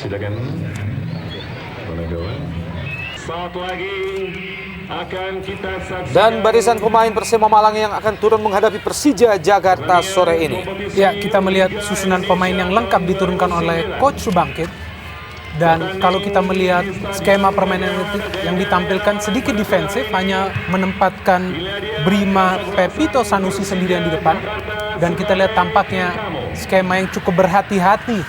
silakan. Saat lagi akan kita saksikan. Dan barisan pemain Persema Malang yang akan turun menghadapi Persija Jakarta sore ini. Ya, kita melihat susunan pemain yang lengkap diturunkan oleh Coach Subangkit. Dan kalau kita melihat skema permainan yang ditampilkan sedikit defensif, hanya menempatkan Brima Pepito Sanusi sendirian di depan. Dan kita lihat tampaknya skema yang cukup berhati-hati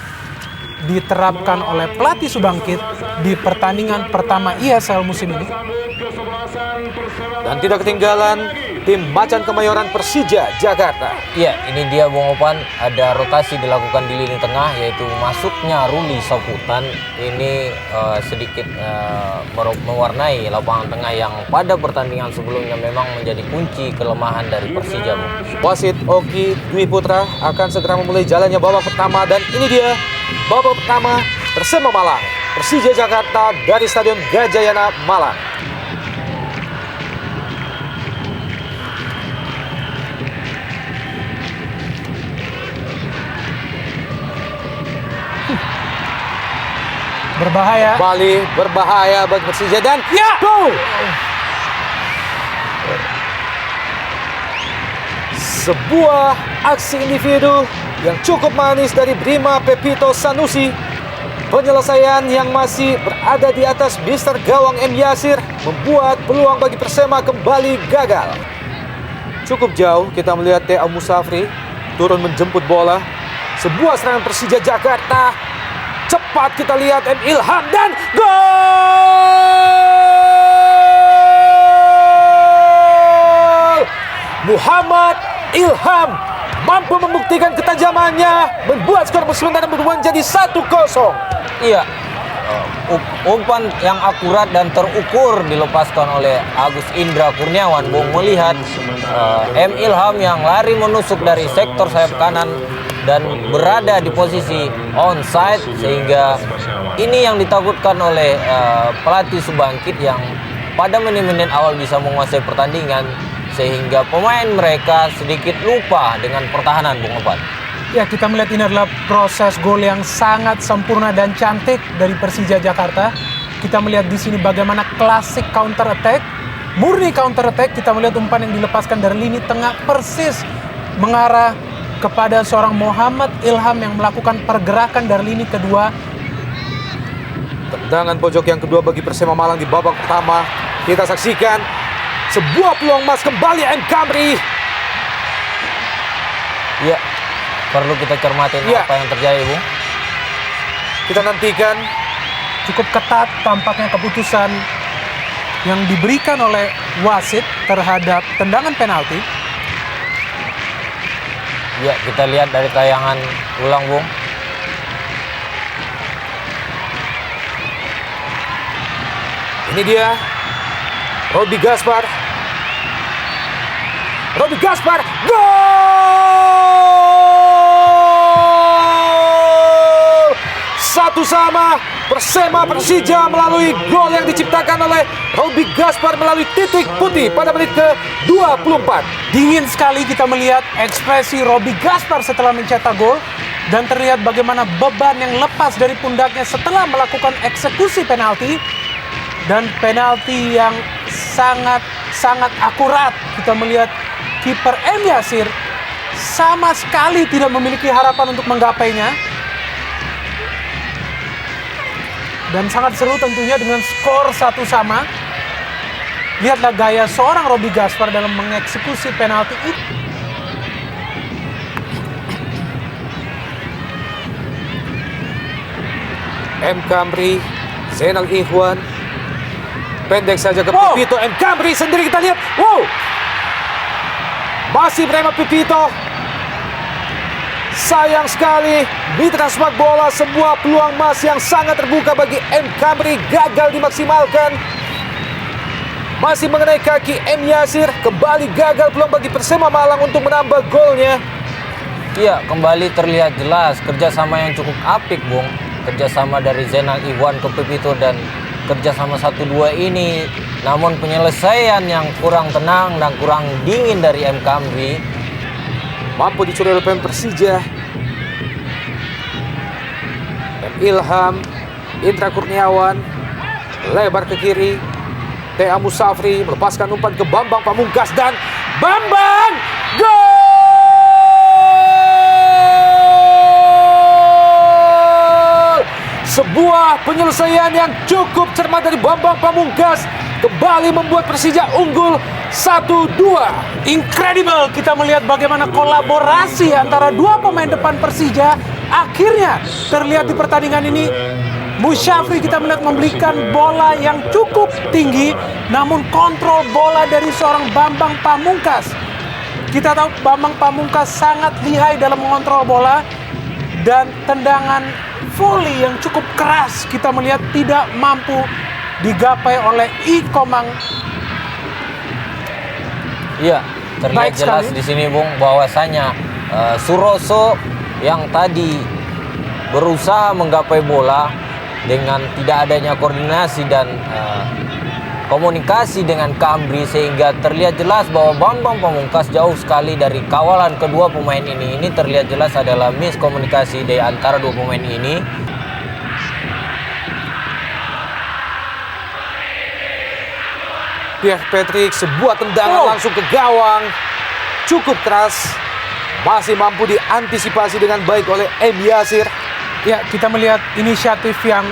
diterapkan oleh pelatih Subangkit di pertandingan pertama ISL musim ini. Dan tidak ketinggalan tim Macan Kemayoran Persija Jakarta. Iya, ini dia Bung Opan, ada rotasi dilakukan di lini tengah, yaitu masuknya Ruli Saputan. Ini sedikit mewarnai lapangan tengah yang pada pertandingan sebelumnya memang menjadi kunci kelemahan dari Persija, Bung. Wasit Oki Dwi Putra akan segera memulai jalannya babak pertama, dan ini dia babak pertama Persema Malang Persija Jakarta dari Stadion Gajayana Malang. Berbahaya. Kembali berbahaya bagi Persija dan Ya! gol! Sebuah aksi individu yang cukup manis dari Brima Pepito Sanusi. Penyelesaian yang masih berada di atas Mister Gawang M. Yasir membuat peluang bagi Persema kembali gagal. Cukup jauh kita melihat T.A. Musafri turun menjemput bola. Sebuah serangan Persija Jakarta. Cepat kita lihat M. Ilham dan gol! Muhammad Ilham mampu membuktikan ketajamannya, membuat skor sementara berdua menjadi 1-0. Iya, umpan yang akurat dan terukur dilepaskan oleh Agus Indra Kurniawan. Bung melihat M. Ilham yang lari menusuk dari sektor sayap kanan dan berada di posisi onside, sehingga ini yang ditakutkan oleh pelatih Subangkit yang pada menit-menit awal bisa menguasai pertandingan, sehingga pemain mereka sedikit lupa dengan pertahanan, Bung Opan. Ya, kita melihat ini adalah proses gol yang sangat sempurna dan cantik dari Persija Jakarta. Kita melihat di sini bagaimana klasik counter attack, murni counter attack. Kita melihat umpan yang dilepaskan dari lini tengah persis mengarah kepada seorang Muhammad Ilham yang melakukan pergerakan dari lini kedua. Tendangan pojok yang kedua bagi Persema Malang di babak pertama. Kita saksikan sebuah peluang emas kembali M. Kamri. Iya, perlu kita cermatin apa yang terjadi, Bung. Kita nantikan. Cukup ketat tampaknya keputusan yang diberikan oleh wasit terhadap tendangan penalti. Ya, kita lihat dari tayangan ulang, Bung. Ini dia Robi Gaspar. Robi Gaspar, gol! 1-1 Persema Persija melalui gol yang diciptakan oleh Robi Gaspar melalui titik putih pada menit ke-24. Dingin sekali kita melihat ekspresi Robi Gaspar setelah mencetak gol, dan terlihat bagaimana beban yang lepas dari pundaknya setelah melakukan eksekusi penalti, dan penalti yang sangat akurat. Kita melihat kiper M. Yasir sama sekali tidak memiliki harapan untuk menggapainya. Dan sangat seru tentunya dengan skor 1-1. Lihatlah gaya seorang Robi Gaspar dalam mengeksekusi penalti itu. M. Kamri, Zainal Ikhwan. Pendek saja ke Pipito. M. Kamri sendiri kita lihat. Wow! Masih Brema Pipito. Sayang sekali di tengah sepak bola sebuah peluang emas yang sangat terbuka bagi M. Kamri gagal dimaksimalkan. Masih mengenai kaki M. Yasir, kembali gagal peluang bagi Persema Malang untuk menambah golnya. Iya, kembali terlihat jelas kerjasama yang cukup apik, Bung. Kerjasama dari Zainal Ikhwan ke Pipito dan kerjasama 1-2 ini. Namun penyelesaian yang kurang tenang dan kurang dingin dari M. Kamri mampu dicuri oleh pemain Persija. M. Ilham Indra Kurniawan lebar ke kiri. Tea Musafri melepaskan umpan ke Bambang Pamungkas dan Bambang gol! Sebuah penyelesaian yang cukup cermat dari Bambang Pamungkas kembali membuat Persija unggul 1-2. Incredible, kita melihat bagaimana kolaborasi antara dua pemain depan Persija akhirnya terlihat di pertandingan ini. Musafri kita melihat memberikan bola yang cukup tinggi, namun kontrol bola dari seorang Bambang Pamungkas. Kita tahu Bambang Pamungkas sangat lihai dalam mengontrol bola, dan tendangan volley yang cukup keras kita melihat tidak mampu digapai oleh I Komang. Iya, terlihat Baik jelas sekali. di sini Bung bahwasanya Suroso yang tadi berusaha menggapai bola dengan tidak adanya koordinasi dan komunikasi dengan Kamri, sehingga terlihat jelas bahwa Bambang Pamungkas jauh sekali dari kawalan kedua pemain ini. Ini terlihat jelas adalah miskomunikasi di antara dua pemain ini. Pierre Patrick, sebuah tendangan langsung ke gawang, cukup keras, masih mampu diantisipasi dengan baik oleh M. Yasir. Ya, kita melihat inisiatif yang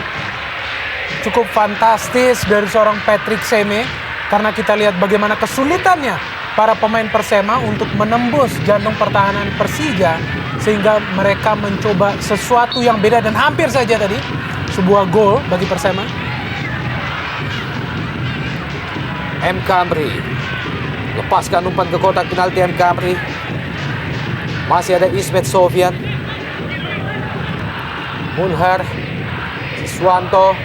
cukup fantastis dari seorang Patrick Seme, karena kita lihat bagaimana kesulitannya para pemain Persema untuk menembus jantung pertahanan Persija, sehingga mereka mencoba sesuatu yang beda dan hampir saja tadi sebuah gol bagi Persema. M. Kamri lepaskan umpan ke kotak penalti. M. Kamri, masih ada Ismet Sofian, Munhar, Siswanto,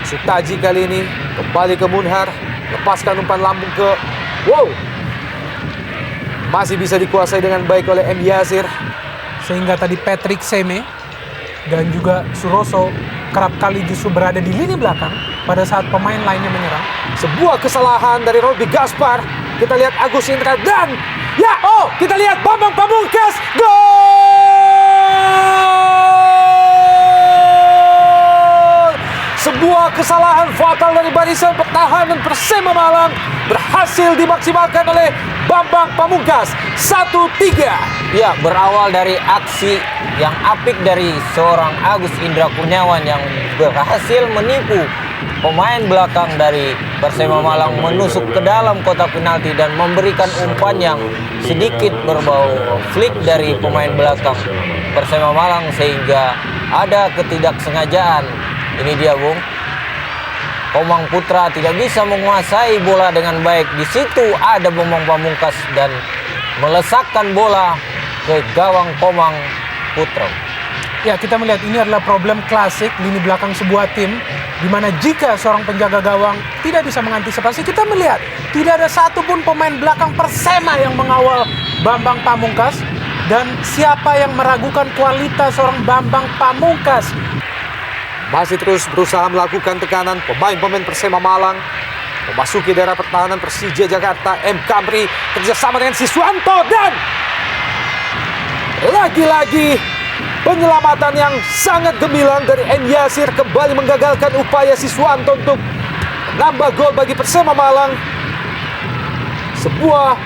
Sutaji kali ini kembali ke Munhar, lepaskan umpan lambung ke masih bisa dikuasai dengan baik oleh M. Yasir. Sehingga tadi Patrick Seme dan juga Suroso kerap kali justru berada di lini belakang pada saat pemain lainnya menyerang. Sebuah kesalahan dari Robi Gaspar. Kita lihat Agus Indra dan kita lihat Bambang Pamungkas, gol! Sebuah kesalahan fatal dari barisan pertahanan Persema Malang berhasil dimaksimalkan oleh Bambang Pamungkas. 1-3. Ya, berawal dari aksi yang apik dari seorang Agus Indra Kurniawan yang berhasil menipu pemain belakang dari Persema Malang menusuk ke dalam kotak penalti dan memberikan umpan yang sedikit berbau flick dari pemain belakang Persema Malang, sehingga ada ketidaksengajaan. Ini dia Bung, Komang Putra tidak bisa menguasai bola dengan baik. Di situ ada Bambang Pamungkas dan melesakkan bola ke gawang Komang Putra. Ya, kita melihat ini adalah problem klasik lini belakang sebuah tim, di mana jika seorang penjaga gawang tidak bisa mengantisipasi, kita melihat tidak ada satupun pemain belakang Persema yang mengawal Bambang Pamungkas, dan siapa yang meragukan kualitas seorang Bambang Pamungkas. Masih terus berusaha melakukan tekanan pemain-pemain Persema Malang memasuki daerah pertahanan Persija Jakarta. M. Kamri kerjasama dengan Siswanto dan lagi-lagi penyelamatan yang sangat gemilang dari M. Yasir kembali menggagalkan upaya Siswanto untuk menambah gol bagi Persema Malang. Sebuah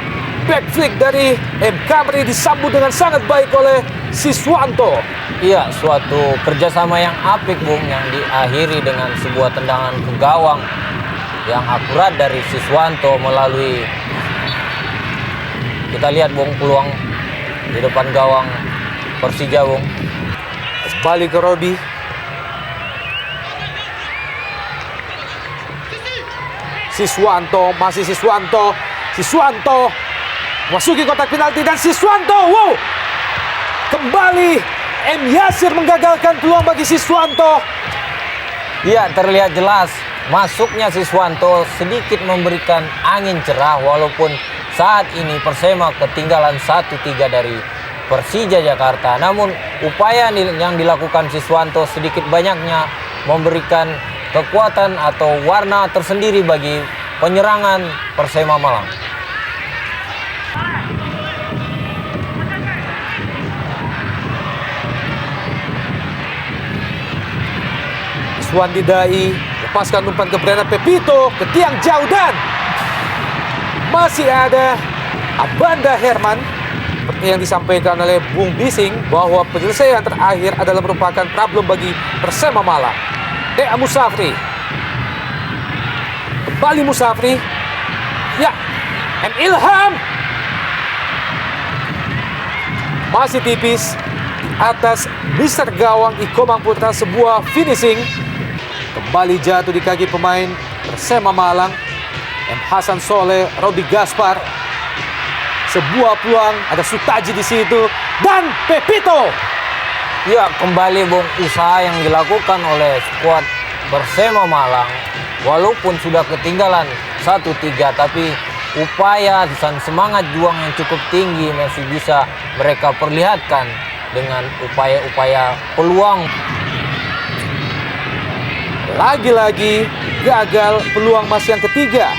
back flick dari M. Kamri disambut dengan sangat baik oleh Siswanto. Iya, suatu kerjasama yang apik Bung, yang diakhiri dengan sebuah tendangan ke gawang yang akurat dari Siswanto melalui, kita lihat Bung, peluang di depan gawang Persija Bung. Balik ke Robi. Siswanto, masih Siswanto. Siswanto masuki kotak penalti dan Siswanto, kembali M. Yasir menggagalkan peluang bagi Siswanto. Iya, terlihat jelas masuknya Siswanto sedikit memberikan angin cerah, walaupun saat ini Persema ketinggalan 1-3 dari Persija Jakarta. Namun upaya yang dilakukan Siswanto sedikit banyaknya memberikan kekuatan atau warna tersendiri bagi penyerangan Persema Malang. Iswandi Dai lepaskan umpan ke Brenda Pepito ke tiang jauh dan masih ada Abanda Herman. Seperti yang disampaikan oleh Bung Bising bahwa penyelesaian terakhir adalah merupakan problem bagi Persema Malang. Dea Musafri. Kembali Musafri. Ya, M. Ilham. Masih tipis atas Mister Gawang Ikomang Putra, sebuah finishing. Kembali jatuh di kaki pemain Persema Malang. M. Hasan Soleh, Rodi Gaspar. Sebuah peluang, ada Sutaji di situ dan Pepito. Ya, kembali Bung, usaha yang dilakukan oleh skuad Persema Malang walaupun sudah ketinggalan 1-3, tapi upaya dan semangat juang yang cukup tinggi masih bisa mereka perlihatkan dengan upaya-upaya peluang. Lagi-lagi gagal peluang emas yang ketiga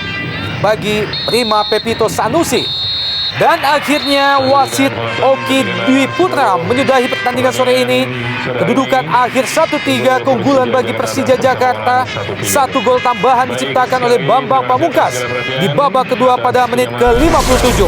bagi Prima Pepito Sanusi. Dan akhirnya wasit Oki Dwi Putra menyudahi pertandingan sore ini. Kedudukan akhir 1-3 keunggulan bagi Persija Jakarta. 1 gol tambahan diciptakan oleh Bambang Pamungkas di babak kedua pada menit ke-57.